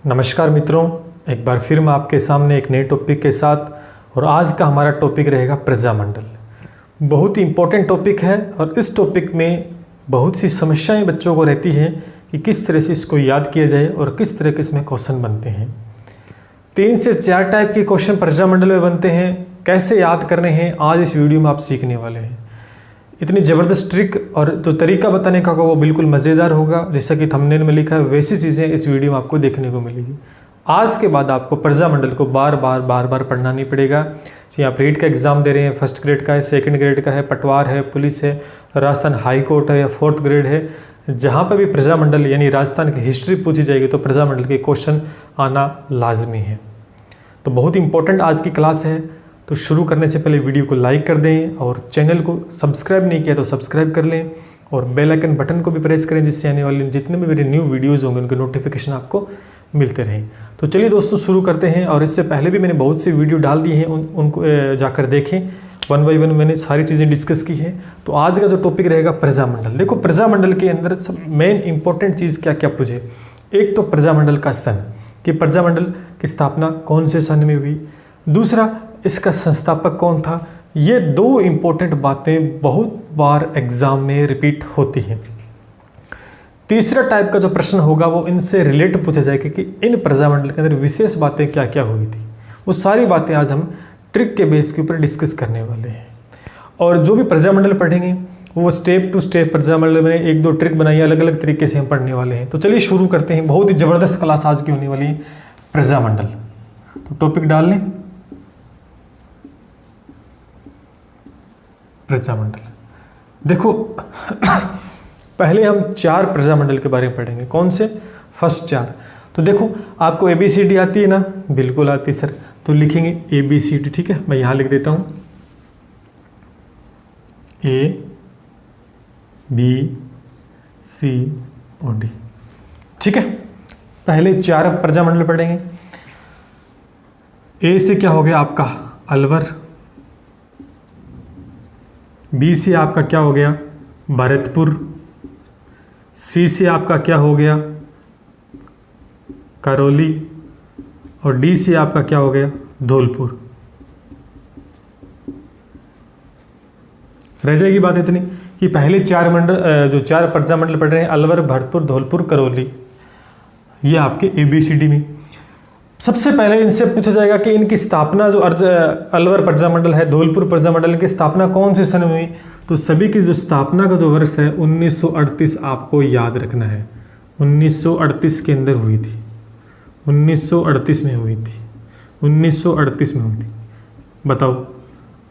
नमस्कार मित्रों, एक बार फिर मैं आपके सामने एक नए टॉपिक के साथ और आज का हमारा टॉपिक रहेगा प्रजामंडल। बहुत ही इम्पोर्टेंट टॉपिक है और इस टॉपिक में बहुत सी समस्याएं बच्चों को रहती हैं कि किस तरह से इसको याद किया जाए और किस तरह के इसमें क्वेश्चन बनते हैं। 3 से 4 टाइप के क्वेश्चन प्रजामंडल में बनते हैं। कैसे याद करने हैं आज इस वीडियो में आप सीखने वाले हैं। इतनी ज़बरदस्त ट्रिक और जो तरीका बताने का होगा वो बिल्कुल मज़ेदार होगा। जैसा कि थंबनेल में लिखा है वैसी चीज़ें इस वीडियो में आपको देखने को मिलेगी। आज के बाद आपको प्रजामंडल को बार बार पढ़ना नहीं पड़ेगा। चाहे आप रीट का एग्ज़ाम दे रहे हैं, 1st ग्रेड का है, 2nd ग्रेड का है, पटवार है, पुलिस है, राजस्थान हाई कोर्ट है या 4th ग्रेड है, जहाँ पर भी प्रजामंडल यानी राजस्थान की हिस्ट्री पूछी जाएगी तो प्रजामंडल के क्वेश्चन आना लाजमी है। तो बहुत इंपॉर्टेंट आज की क्लास है। तो शुरू करने से पहले वीडियो को लाइक कर दें और चैनल को सब्सक्राइब नहीं किया तो सब्सक्राइब कर लें और बेल आइकन बटन को भी प्रेस करें, जिससे आने वाले जितने भी मेरे न्यू वीडियोज़ होंगे उनके नोटिफिकेशन आपको मिलते रहें। तो चलिए दोस्तों शुरू करते हैं। और इससे पहले भी मैंने बहुत सी वीडियो डाल दी हैं, उनको जाकर देखें। 1 बाय 1 मैंने सारी चीज़ें डिस्कस की हैं। तो आज का जो टॉपिक रहेगा प्रजामंडल। देखो प्रजामंडल के अंदर सब मेन इंपॉर्टेंट चीज़ क्या क्या पूछे। एक तो प्रजामंडल का सन, कि प्रजामंडल की स्थापना कौन से सन में हुई। दूसरा, इसका संस्थापक कौन था। ये 2 इंपॉर्टेंट बातें बहुत बार एग्जाम में रिपीट होती हैं। तीसरा टाइप का जो प्रश्न होगा वो इनसे रिलेट पूछा जाएगा कि इन प्रजामंडल के अंदर विशेष बातें क्या क्या हुई थी। वो सारी बातें आज हम ट्रिक के बेस के ऊपर डिस्कस करने वाले हैं। और जो भी प्रजामंडल पढ़ेंगे वो स्टेप टू स्टेप प्रजामंडल में 1-2 ट्रिक बनाई, अलग अलग तरीके से हम पढ़ने वाले हैं। तो चलिए शुरू करते हैं। बहुत ही ज़बरदस्त क्लास आज की होने वाली है प्रजामंडल। तो टॉपिक डाल लें प्रजामंडल। देखो पहले हम 4 प्रजामंडल के बारे में पढ़ेंगे। कौन से? फर्स्ट 4। तो देखो आपको ABCD आती है ना? बिल्कुल आती है सर। तो लिखेंगे ABCD, ठीक है। मैं यहाँ लिख देता हूँ A B C और D, ठीक है। पहले 4 प्रजामंडल पढ़ेंगे। A से क्या हो गया आपका अलवर। B से आपका क्या हो गया भरतपुर। C से आपका क्या हो गया करौली। और D से आपका क्या हो गया धौलपुर। रह जाएगी बात इतनी कि पहले 4 मंडल जो 4 प्रजामंडल पढ़ रहे हैं अलवर, भरतपुर, धौलपुर, करौली, ये आपके ABCD में। सबसे पहले इनसे पूछा जाएगा कि इनकी स्थापना जो अलवर प्रजामंडल है, धौलपुर प्रजामंडल की स्थापना कौन से सन में हुई। तो सभी की जो स्थापना का जो वर्ष है 1938 आपको याद रखना है। 1938 के अंदर हुई थी। 1938 में हुई थी। 1938 में हुई थी। बताओ,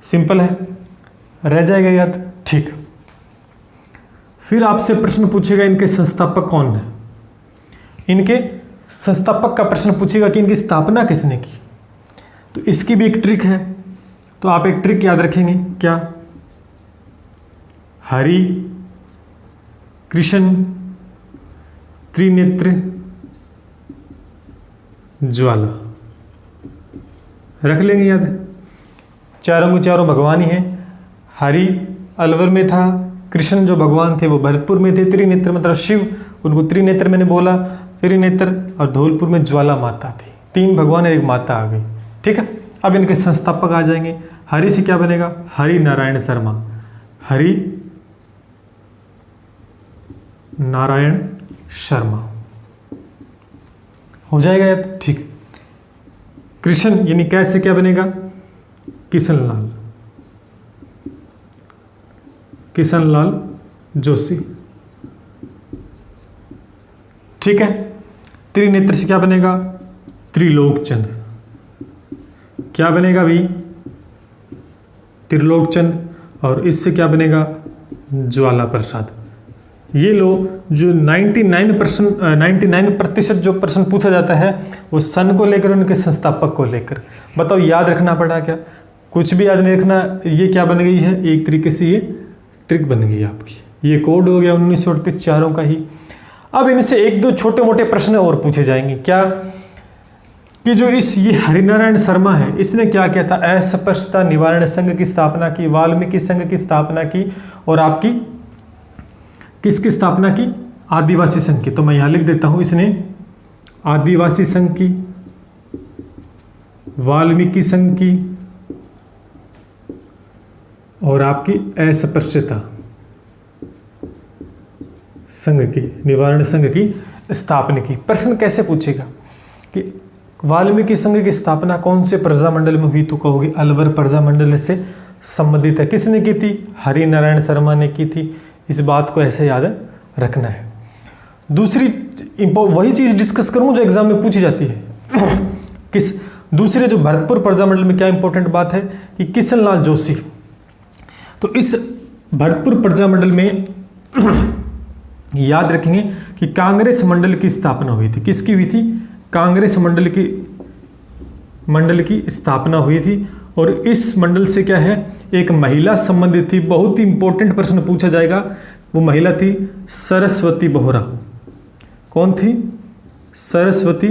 सिंपल है, रह जाएगा याद, ठीक। फिर आपसे प्रश्न पूछेगा इनके संस्थापक कौन है। इनके संस्थापक का प्रश्न पूछेगा कि इनकी स्थापना किसने की। तो इसकी भी एक ट्रिक है। तो आप एक ट्रिक याद रखेंगे, क्या? हरि कृष्ण त्रिनेत्र ज्वाला, रख लेंगे याद। चारों के चारों भगवान ही हैं। हरि अलवर में था, कृष्ण जो भगवान थे वो भरतपुर में थे, त्रिनेत्र मतलब शिव, उनको त्रिनेत्र मैंने बोला, त्रिनेत्र, और धौलपुर में ज्वाला माता थी। 3 भगवान और 1 माता आ गई, ठीक है। अब इनके संस्थापक आ जाएंगे। हरि से क्या बनेगा हरि नारायण शर्मा। हरि नारायण शर्मा हो जाएगा याद, ठीक। कृष्ण यानी कैसे क्या बनेगा किशनलाल, किशनलाल जोशी, ठीक है। त्रिनेत्र से क्या बनेगा त्रिलोकचंद। क्या बनेगा भाई त्रिलोकचंद। और इससे क्या बनेगा ज्वाला प्रसाद। ये लो जो 99% जो प्रश्न पूछा जाता है वो सन को लेकर, उनके संस्थापक को लेकर। बताओ याद रखना पड़ा क्या? कुछ भी याद नहीं रखना। ये क्या बन गई है, एक तरीके से ये ट्रिक बन गई आपकी। ये कोड हो गया 1938 चारों का ही। अब इनसे 1-2 छोटे मोटे प्रश्न और पूछे जाएंगे। क्या कि जो ये हरिनारायण शर्मा है, इसने क्या किया था? अस्पृश्यता निवारण संघ की स्थापना की, वाल्मीकि संघ की स्थापना की, और आपकी किसकी स्थापना की? आदिवासी संघ की। तो मैं यहाँ लिख देता हूँ, इसने आदिवासी संघ की, वाल्मीकि संघ की और आपकी अस्पृश्यता संघ की, निवारण संघ की स्थापना की। प्रश्न कैसे पूछेगा कि वाल्मीकि संघ की स्थापना कौन से प्रजामंडल में हुई, तो कहोगे अलवर प्रजामंडल से संबंधित है। किसने की थी? हरि नारायण शर्मा ने की थी। इस बात को ऐसे याद रखना है। दूसरी वही चीज डिस्कस करूं जो एग्जाम में पूछी जाती है। किस दूसरे जो भरतपुर प्रजामंडल में क्या इंपॉर्टेंट बात है कि किशनलाल जोशी, तो इस भरतपुर प्रजामंडल में याद रखेंगे कि कांग्रेस मंडल की स्थापना हुई थी। किसकी हुई थी? कांग्रेस मंडल की स्थापना हुई थी। और इस मंडल से क्या है, एक महिला संबंधित थी। बहुत ही इंपॉर्टेंट प्रश्न पूछा जाएगा। वो महिला थी सरस्वती बोहरा। कौन थी? सरस्वती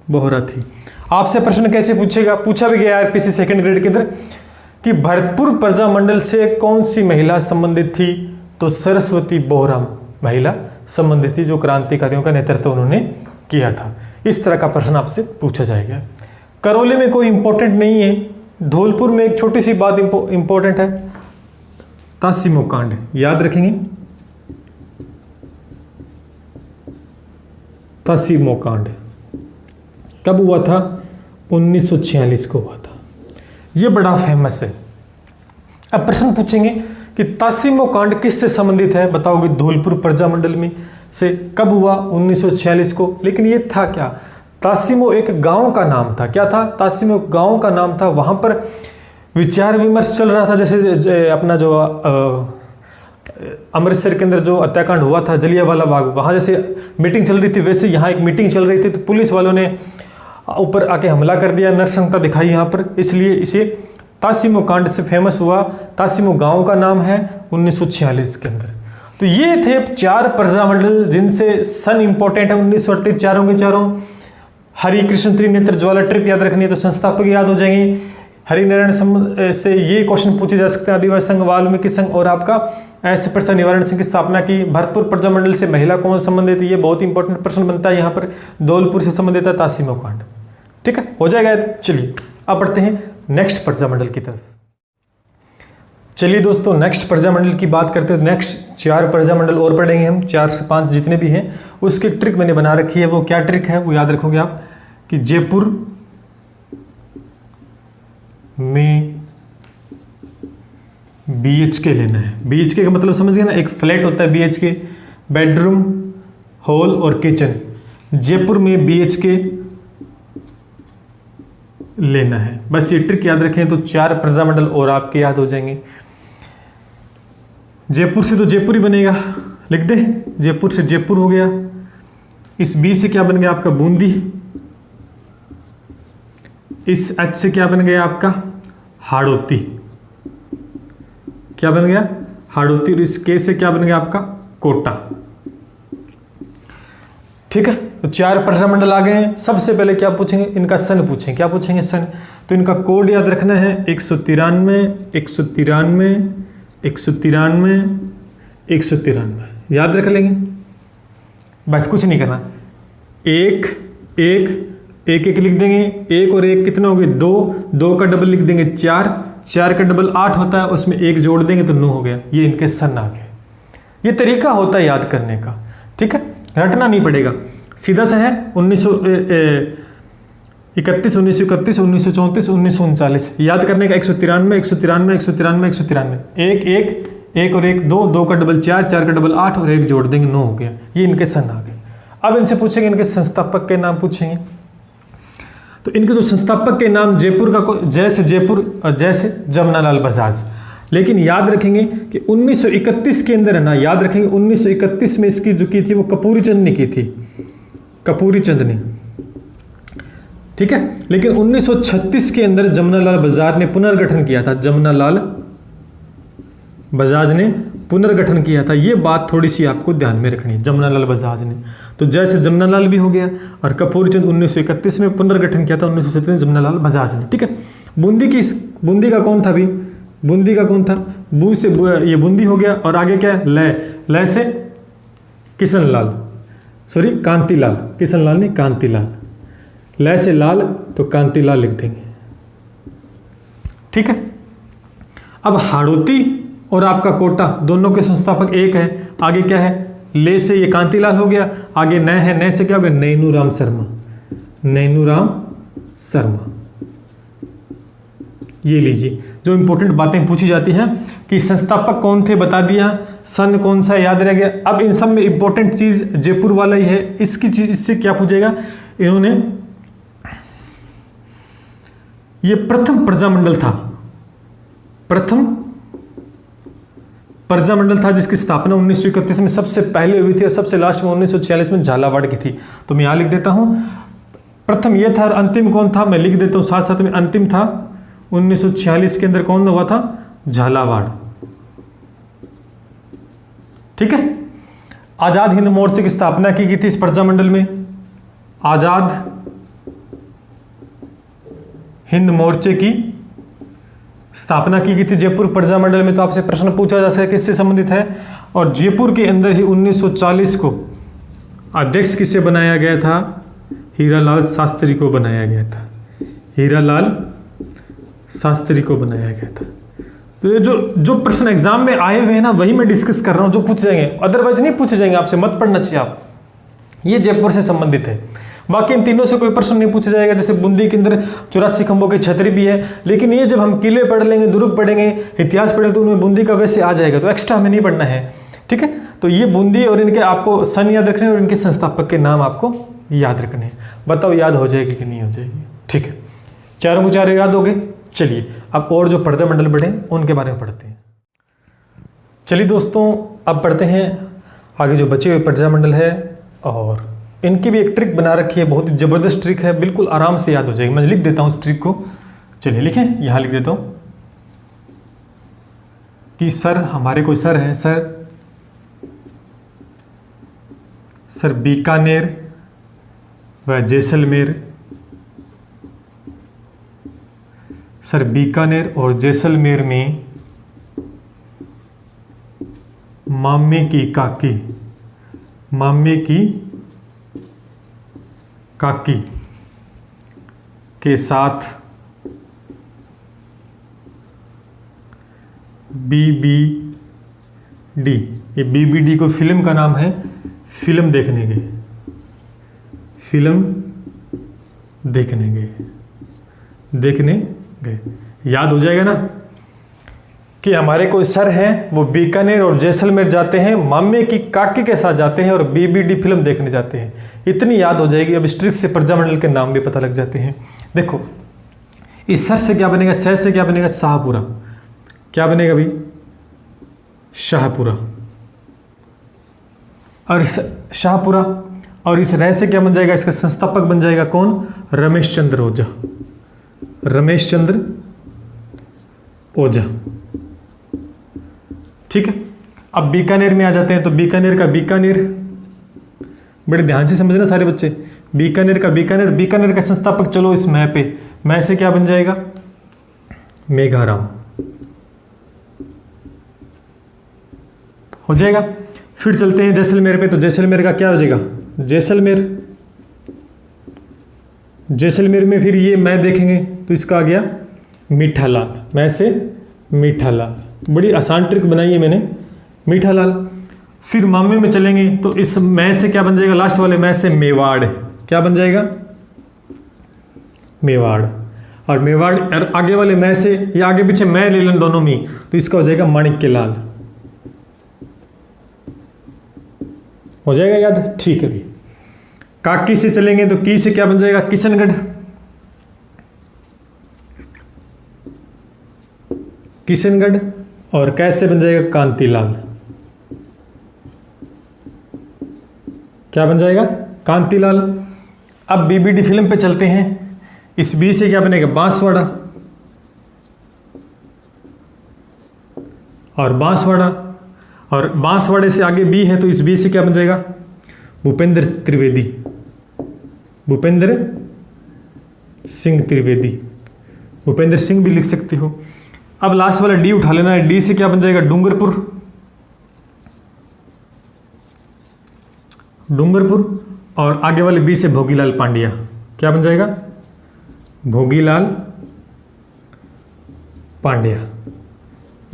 बोहरा थी। आपसे प्रश्न कैसे पूछेगा? पूछा भी गया आरपीसी सेकंड ग्रेड के अंदर कि भरतपुर प्रजामंडल से कौन सी महिला संबंधित थी, तो सरस्वती बोहरा महिला संबंधित थी, जो क्रांतिकारियों का नेतृत्व उन्होंने किया था। इस तरह का प्रश्न आपसे पूछा जाएगा। करौली में कोई इंपॉर्टेंट नहीं है। धौलपुर में एक छोटी सी बात इंपॉर्टेंट है, तासिमो कांड, याद रखेंगे। तासिमो कांड कब हुआ था? 1946 को हुआ था। यह बड़ा फेमस है। अब प्रश्न पूछेंगे कि तासिमो कांड किससे संबंधित है, बताओगे धौलपुर प्रजामंडल में से कब हुआ? 1946 को। लेकिन ये था क्या? तासिमो एक गांव का नाम था। क्या था? तासिमो गांव का नाम था। वहां पर विचार विमर्श चल रहा था। जैसे अपना जो अमृतसर के अंदर जो हत्याकांड हुआ था जलियांवाला बाग, वहां जैसे मीटिंग चल रही थी, वैसे यहाँ एक मीटिंग चल रही थी। तो पुलिस वालों ने ऊपर आके हमला कर दिया, नरसंहिता दिखाई यहाँ पर, इसलिए इसे तासिमो कांड से फेमस हुआ। तासिमो गांव का नाम है 1946 के अंदर। तो ये थे 4 प्रजामंडल जिनसे सन इंपॉर्टेंट है 1938, चारों के चारों। हरि कृष्ण त्रिनेत्र ज्वाला ट्रिप याद रखनी है तो संस्थापक याद हो जाएंगे। हरिनारायण से ये क्वेश्चन पूछे जा सकते हैं, आदिवासी संघ, वाल्मीकि संघ और आपका अस्पृश्यता निवारण संघ की स्थापना की। भरतपुर प्रजामंडल से महिला कौन संबंधित है, ये बहुत इंपॉर्टेंट प्रश्न बनता है यहाँ पर। धौलपुर से संबंधित है तासिमो कांड। ठीक है, हो जाएगा। चलिए अब बढ़ते हैं नेक्स्ट प्रजामंडल की तरफ। चलिए दोस्तों, नेक्स्ट प्रजामंडल की बात करते हैं। नेक्स्ट 4 प्रजामंडल और पढ़ेंगे हम, 4 से 5 जितने भी हैं। उसकी ट्रिक मैंने बना रखी है। वो क्या ट्रिक है वो याद रखोगे आप कि जयपुर में BHK लेना है। BHK का मतलब समझ गए ना, एक फ्लैट होता है BHK, बेडरूम, हॉल और किचन। जयपुर में BHK लेना है। बस ये ट्रिक याद रखें तो 4 प्रजामंडल और आपके याद हो जाएंगे। जयपुर से तो जयपुर ही बनेगा, लिख दे। जयपुर से जयपुर हो गया। इस B से क्या बन गया आपका? बूंदी। इस H से क्या बन गया आपका? हाड़ौती। क्या बन गया? हाड़ौती। और इस K से क्या बन गया आपका? कोटा। ठीक है, तो 4 प्रजामंडल आ गए हैं। सबसे पहले क्या पूछेंगे? इनका सन पूछेंगे। क्या पूछेंगे? सन। तो इनका कोड याद रखना है 193 193 193 193। याद रख लेंगे, बस कुछ नहीं करना। 1 1 1 1 लिख देंगे। 1 और 1 कितना हो गए? 2 2 का डबल लिख देंगे 4 4 का डबल 8 होता है, उसमें 1 जोड़ देंगे तो 9 हो गया। ये इनके सन आ गए। ये तरीका होता है याद करने का। ठीक है, रटना नहीं पड़ेगा, सीधा सा है। 1931 1931 1934 1939 याद करने का। 193 193 193 193 1 1 1 और 1 2 2 का डबल 4 4 का डबल 8 और 1 जोड़ देंगे 9 हो गया। ये इनके सन आ गए। अब इनसे पूछेंगे, इनके संस्थापक के नाम पूछेंगे। तो इनके जो संस्थापक के नाम, जयपुर का जय से जयपुर और जय से जमनालाल बजाज। लेकिन याद रखेंगे कि 1931 के अंदर है ना, याद रखेंगे 1931 में इसकी जो की थी वो कपूरी चंद ने की थी, कपूरी चंद ने। ठीक है, लेकिन 1936 के अंदर जमनालाल बजाज ने पुनर्गठन किया था। जमनालाल बजाज ने पुनर्गठन किया था। ये बात थोड़ी सी आपको ध्यान में रखनी है, जमनालाल बजाज ने। तो जैसे जमनालाल भी हो गया और कपूरी चंद 1931 में पुनर्गठन किया था, 1937 में जमनालाल बजाज ने। ठीक है, बूंदी का कौन था भी? बूंदी का कौन था? बू से ये बूंदी हो गया और आगे क्या है? लय। लय से किशनलाल। सॉरी कांतिलाल, किशनलाल नहीं कांतिलाल, लय से लाल तो कांतिलाल लिख देंगे। ठीक है। अब हाड़ौती और आपका कोटा दोनों के संस्थापक एक है। आगे क्या है, ले से ये कांतिलाल हो गया, आगे नय है, नय से क्या हो गया, नैनूराम शर्मा, नैनूराम शर्मा। ये लीजिए, जो इंपॉर्टेंट बातें पूछी जाती हैं कि संस्थापक कौन थे बता दिया, सन कौन सा याद रह गया। अब इन सब में इंपॉर्टेंट चीज जयपुर वाला ही है। इसकी चीज, इससे क्या पूछेगा, इन्होंने ये प्रथम प्रजामंडल था, प्रथम प्रजामंडल था जिसकी स्थापना 1931 में सबसे पहले हुई थी और सबसे लास्ट में 1946 में झालावाड़ की थी। तो मैं यहां लिख देता हूं, प्रथम ये था और अंतिम कौन था, मैं लिख देता हूं साथ साथ में। अंतिम था 1946 के अंदर कौन हुआ था, झालावाड़। ठीक है। आजाद हिंद मोर्चे की स्थापना की गई थी इस प्रजामंडल में। आजाद हिंद मोर्चे की स्थापना की गई थी जयपुर प्रजामंडल में। तो आपसे प्रश्न पूछा जा सकता है किससे संबंधित है, और जयपुर के अंदर ही 1940 को अध्यक्ष किसे बनाया गया था, हीरालाल शास्त्री को बनाया गया था, हीरालाल शास्त्री को बनाया गया था। तो ये जो प्रश्न एग्जाम में आए हुए हैं ना, वही मैं डिस्कस कर रहा हूं, जो पूछे जाएंगे, अदरवाइज नहीं पूछे जाएंगे आपसे, मत पढ़ना चाहिए आप। ये जयपुर से संबंधित है। बाकी इन तीनों से कोई प्रश्न नहीं पूछा जाएगा। जैसे बूंदी के अंदर 84 खंभों की छतरी भी है, लेकिन ये जब हम किले पढ़ लेंगे, दुर्ग पढ़ेंगे, इतिहास पढ़ेंगे, तो उनमें बूंदी का वैसे आ जाएगा, तो एक्स्ट्रा हमें नहीं पढ़ना है। ठीक है। तो ये बूंदी और इनके आपको सन याद रखने और इनके संस्थापक के नाम आपको याद रखने हैं। बताओ याद हो जाएगी कि नहीं हो जाएगी। ठीक है, चारों के चारों याद हो गए। चलिए अब और जो प्रजामंडल बढ़े उनके बारे में पढ़ते हैं। चलिए दोस्तों, अब पढ़ते हैं आगे जो बचे हुए प्रजामंडल है, और इनकी भी एक ट्रिक बना रखी है, बहुत ही ज़बरदस्त ट्रिक है, बिल्कुल आराम से याद हो जाएगी। मैं लिख देता हूँ इस ट्रिक को। चलिए लिखें, यहाँ लिख देता हूँ कि सर, हमारे कोई सर हैं, सर बीकानेर व जैसलमेर, सर बीकानेर और जैसलमेर में मामे की काकी के साथ BBD, ये BBD को फिल्म का नाम है, फिल्म देखने गए, याद हो जाएगा ना कि हमारे कोई सर हैं, वो बीकानेर और जैसलमेर जाते हैं, मामे की काकी के साथ जाते हैं और BBD फिल्म देखने जाते हैं। इतनी याद हो जाएगी। अब इस ट्रिक से प्रजामंडल के नाम भी पता लग जाते हैं। देखो, इस सर से क्या बनेगा, सह से क्या बनेगा, शाहपुरा। क्या बनेगा भाई, शाहपुरा। और शाहपुरा, और इस रह से क्या बन जाएगा, इसका संस्थापक बन जाएगा कौन, रमेश चंद्र ओझा, रमेश चंद्र ओझा। ठीक है। अब बीकानेर में आ जाते हैं। तो बीकानेर का बीकानेर, बड़े ध्यान से समझना सारे बच्चे, बीकानेर का बीकानेर का संस्थापक, चलो इस मैं पे, मैं से क्या बन जाएगा, मेघाराम हो जाएगा। फिर चलते हैं जैसलमेर पे। तो जैसलमेर का क्या हो जाएगा, जैसलमेर में फिर ये मैं देखेंगे तो इसका आ गया मीठालाल, मैं से मीठालाल। बड़ी आसान ट्रिक बनाई है मैंने, मीठालाल। फिर मामे में चलेंगे तो इस मैं से क्या बन जाएगा, लास्ट वाले मैं से मेवाड़, क्या बन जाएगा, मेवाड़। और मेवाड़ और आगे वाले मैं से, या आगे पीछे मैं ले लें दोनों में, तो इसका हो जाएगा माणिक्य लाल, हो जाएगा याद। ठीक है भाई। काकी से चलेंगे तो की से क्या बन जाएगा, किशनगढ़, और कैसे बन जाएगा, कांतिलाल। क्या बन जाएगा, कांतिलाल। अब BBD फिल्म पे चलते हैं। इस बी से क्या बनेगा, बांसवाड़ा, और बांसवाड़े से आगे बी है तो इस बी से क्या बन जाएगा, भूपेंद्र सिंह त्रिवेदी, भूपेंद्र सिंह भी लिख सकते हो। अब लास्ट वाला डी उठा लेना है। डी से क्या बन जाएगा, डूंगरपुर, डूंगरपुर, और आगे वाले बी से भोगीलाल पांड्या, क्या बन जाएगा? भोगीलाल पांड्या।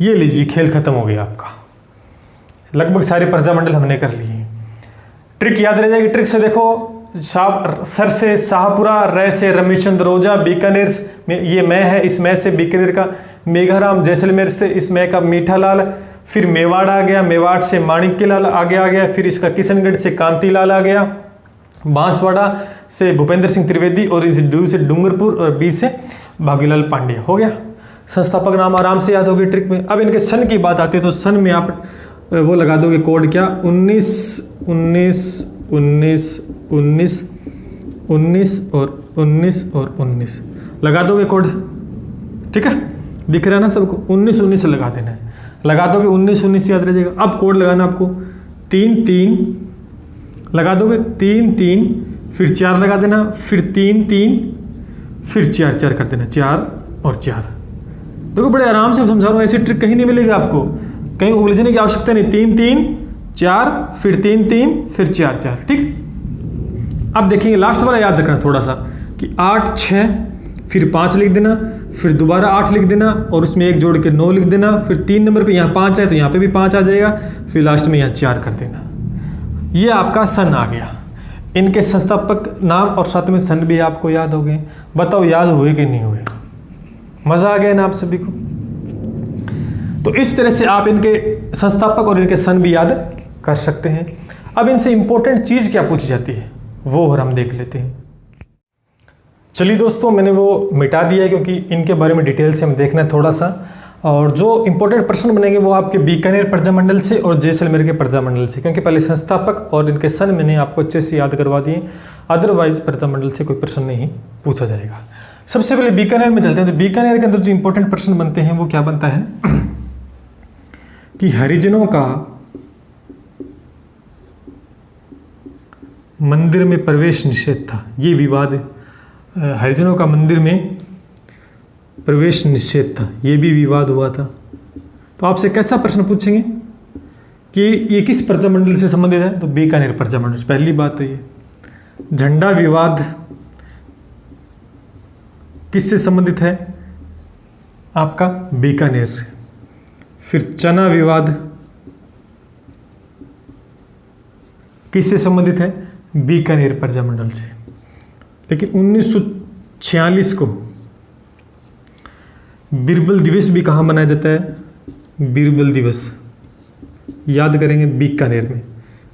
ये लीजिए, खेल खत्म हो गया आपका। लगभग सारे प्रजामंडल हमने कर लिए। ट्रिक याद रह जाएगी। ट्रिक से देखो, सर से शाहपुरा, रे से रमेशचंद्र रोजा, बीकानेर में ये मैं है, इस मैं से बीकानेर का मेघाराम, जैसलमेर से इस मैं का मीठालाल, फिर मेवाड़ आ गया, मेवाड़ से माणिक्यलाल आगे आ गया, फिर इसका किशनगढ़ से कांतीलाल आ गया, बांसवाड़ा से भूपेंद्र सिंह त्रिवेदी, और इस डी से डूंगरपुर, और बी से भोगीलाल पांड्या। हो गया। संस्थापक नाम आराम से याद होगी ट्रिक में। अब इनके सन की बात आती है तो सन में आप वो लगा दोगे कोड, क्या? 19 19 19 19 19 और 19 और 19 लगा दोगे कोड। ठीक है, दिख रहा है ना सबको? 19 19 लगा देना है, लगा दोगे 19 19 याद रह जाएगा। अब कोड लगाना आपको 3 3 लगा दोगे, 3 3 फिर 4 लगा देना, फिर 3 3 फिर 4 4 कर देना, 4 और 4। देखो बड़े आराम से समझा रहा हूँ, ऐसी ट्रिक कहीं नहीं मिलेगी आपको, कहीं उलझने की आवश्यकता नहीं। 3 3 4 फिर 3 3 फिर 4 4। ठीक। अब देखेंगे लास्ट वाला याद रखना थोड़ा सा कि 8 6 फिर 5 लिख देना, फिर दोबारा 8 लिख देना, और उसमें 1 जोड़ के 9 लिख देना, फिर 3 नंबर पे यहाँ 5 है तो यहाँ पे भी 5 आ जाएगा, फिर लास्ट में यहाँ 4 कर देना। ये आपका सन आ गया। इनके संस्थापक नाम और साथ में सन भी आपको याद हो गए। बताओ याद हुए कि नहीं हुए? मज़ा आ गया ना आप सभी को? तो इस तरह से आप इनके संस्थापक और इनके सन भी याद कर सकते हैं। अब इनसे इंपॉर्टेंट चीज़ क्या पूछी जाती है वो और हम देख लेते हैं। चलिए दोस्तों, मैंने वो मिटा दिया है क्योंकि इनके बारे में डिटेल से हम देखना है थोड़ा सा, और जो इंपॉर्टेंट प्रश्न बनेंगे वो आपके बीकानेर प्रजामंडल से और जैसलमेर के प्रजामंडल से, क्योंकि पहले संस्थापक और इनके सन मैंने आपको अच्छे से याद करवा दिए, अदरवाइज प्रजामंडल से कोई प्रश्न नहीं पूछा जाएगा। सबसे पहले बीकानेर में चलते हैं। तो बीकानेर के अंदर जो इंपॉर्टेंट प्रश्न बनते हैं वो क्या बनता है कि हरिजनों का मंदिर में प्रवेश निषेध था। ये विवाद, हरिजनों का मंदिर में प्रवेश निषेध था, ये भी विवाद हुआ था। तो आपसे कैसा प्रश्न पूछेंगे कि ये किस प्रजामंडल से संबंधित है? तो बीकानेर प्रजामंडल। पहली बात तो ये। झंडा विवाद किससे संबंधित है? आपका बीकानेर से। फिर चना विवाद किससे संबंधित है? बीकानेर प्रजामंडल से। लेकिन 1946 को बीरबल दिवस भी कहाँ मनाया जाता है? बीरबल दिवस याद करेंगे बीकानेर में।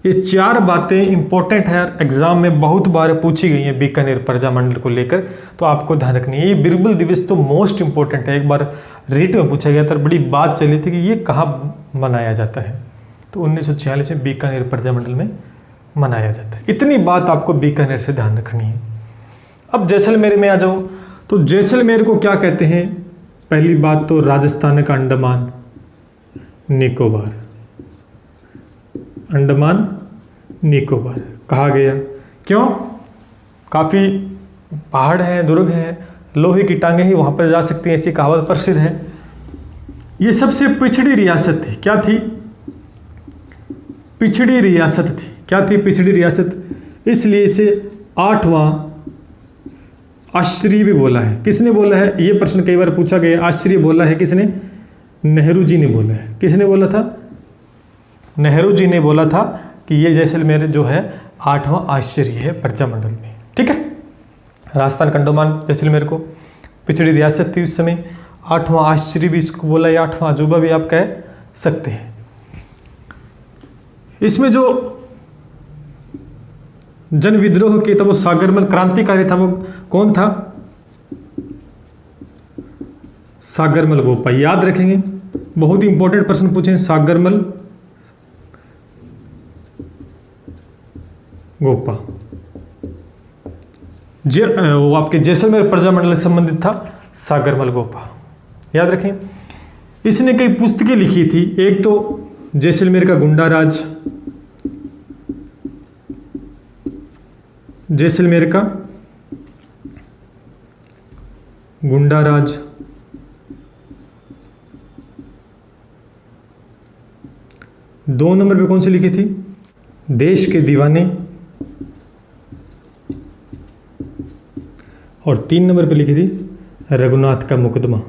ये 4 बातें इंपॉर्टेंट है, एग्जाम में बहुत बार पूछी गई हैं बीकानेर प्रजामंडल को लेकर, तो आपको ध्यान रखनी है। ये बीरबल दिवस तो मोस्ट इंपॉर्टेंट है। एक बार रीट में पूछा गया था, बड़ी बात चली थी कि ये कहाँ मनाया जाता है, तो 1946 में बीकानेर प्रजामंडल में मनाया जाता है। इतनी बात आपको बीकानेर से ध्यान रखनी है। अब जैसलमेर में आ जाओ। तो जैसलमेर को क्या कहते हैं? पहली बात तो राजस्थान का अंडमान निकोबार, अंडमान निकोबार कहा गया। क्यों? काफ़ी पहाड़ हैं, दुर्ग हैं, लोहे की टांगें ही वहाँ पर जा सकती हैं, ऐसी कहावत प्रसिद्ध है। ये सबसे पिछड़ी रियासत थी। क्या थी? पिछड़ी रियासत थी। क्या थी? पिछड़ी रियासत। इसलिए इसे 8वां आश्चर्य भी बोला है। किसने बोला है? ये प्रश्न कई बार पूछा गया। आश्चर्य बोला है किसने? नेहरू जी ने बोला है। किसने बोला था? नेहरू जी ने बोला था कि ये जैसलमेर जो है 8वां आश्चर्य है प्रजामंडल में। ठीक है, राजस्थान कंडोमान जैसलमेर को पिछड़ी रियासत थी उस समय। 8वां आश्चर्य भी इसको बोला, या 8वां अजूबा भी आप कह सकते हैं। इसमें जो जन विद्रोह किया था वो सागरमल क्रांतिकारी था, वो कौन था? सागरमल गोपा। याद रखेंगे, बहुत ही इंपॉर्टेंट प्रश्न पूछे। सागरमल गोपा वो आपके जैसलमेर प्रजामंडल से संबंधित था, सागरमल गोपा। याद रखें। इसने कई पुस्तकें लिखी थी। एक तो जैसलमेर का गुंडा राज, जैसलमेर का गुंडा राज, दो नंबर पे कौन सी लिखी थी? देश के दीवाने, और 3 नंबर पे लिखी थी रघुनाथ का मुकदमा।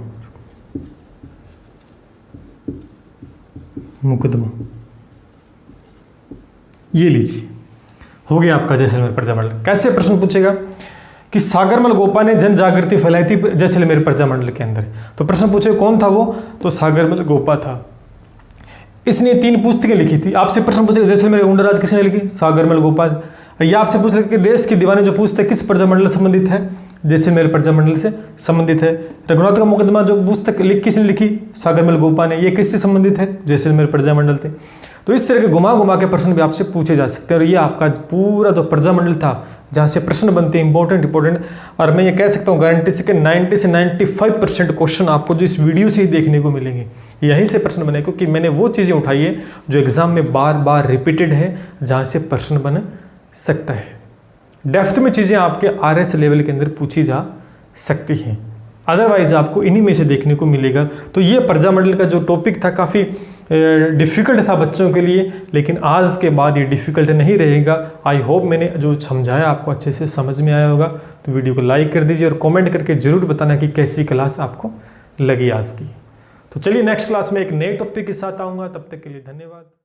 ये लीजिए, हो गया आपका जैसलमेर प्रजा मंडल। कैसे प्रश्न पूछेगा कि सागरमल गोपा ने जन जागृति फैलाई थी जैसलमेर प्रजा मंडल के अंदर। तो प्रश्न पूछे कौन था वो, तो सागरमल गोपा था। इसने 3 पुस्तकें लिखी थी। आपसे प्रश्न पूछेगा जैसलमेर गुंडाराज किसने लिखी, सागरमल गोपा। या आपसे पूछ रहे कि देश की दीवानी जो पुस्तक किस प्रजा मंडल से संबंधित है, जैसलमेर प्रजा मंडल से संबंधित है। रघुनाथ का मुकदमा जो पुस्तक किसने लिखी, सागरमल गोपा ने, ये किससे संबंधित है, जैसलमेर प्रजा मंडल थे। तो इस तरह के घुमा घुमा के प्रश्न भी आपसे पूछे जा सकते हैं। और ये आपका पूरा जो प्रजा मंडल था जहाँ से प्रश्न बनते हैं इंपॉर्टेंट, और मैं ये कह सकता हूँ गारंटी से कि 90 से 95% क्वेश्चन आपको जो इस वीडियो से ही देखने को मिलेंगे, यहीं से प्रश्न बने, क्योंकि मैंने वो चीज़ें उठाई है जो एग्जाम में बार बार रिपीटेड है, जहाँ से प्रश्न बन सकता है। डेप्थ में चीज़ें आपके RS लेवल के अंदर पूछी जा सकती हैं, अदरवाइज आपको इन्हीं में से देखने को मिलेगा। तो ये प्रजा मंडल का जो टॉपिक था काफ़ी डिफ़िकल्ट था बच्चों के लिए, लेकिन आज के बाद ये डिफ़िकल्ट नहीं रहेगा। आई होप मैंने जो समझाया आपको अच्छे से समझ में आया होगा। तो वीडियो को लाइक कर दीजिए और कमेंट करके ज़रूर बताना कि कैसी क्लास आपको लगी आज की। तो चलिए नेक्स्ट क्लास में एक नए टॉपिक के साथ आऊँगा, तब तक के लिए धन्यवाद।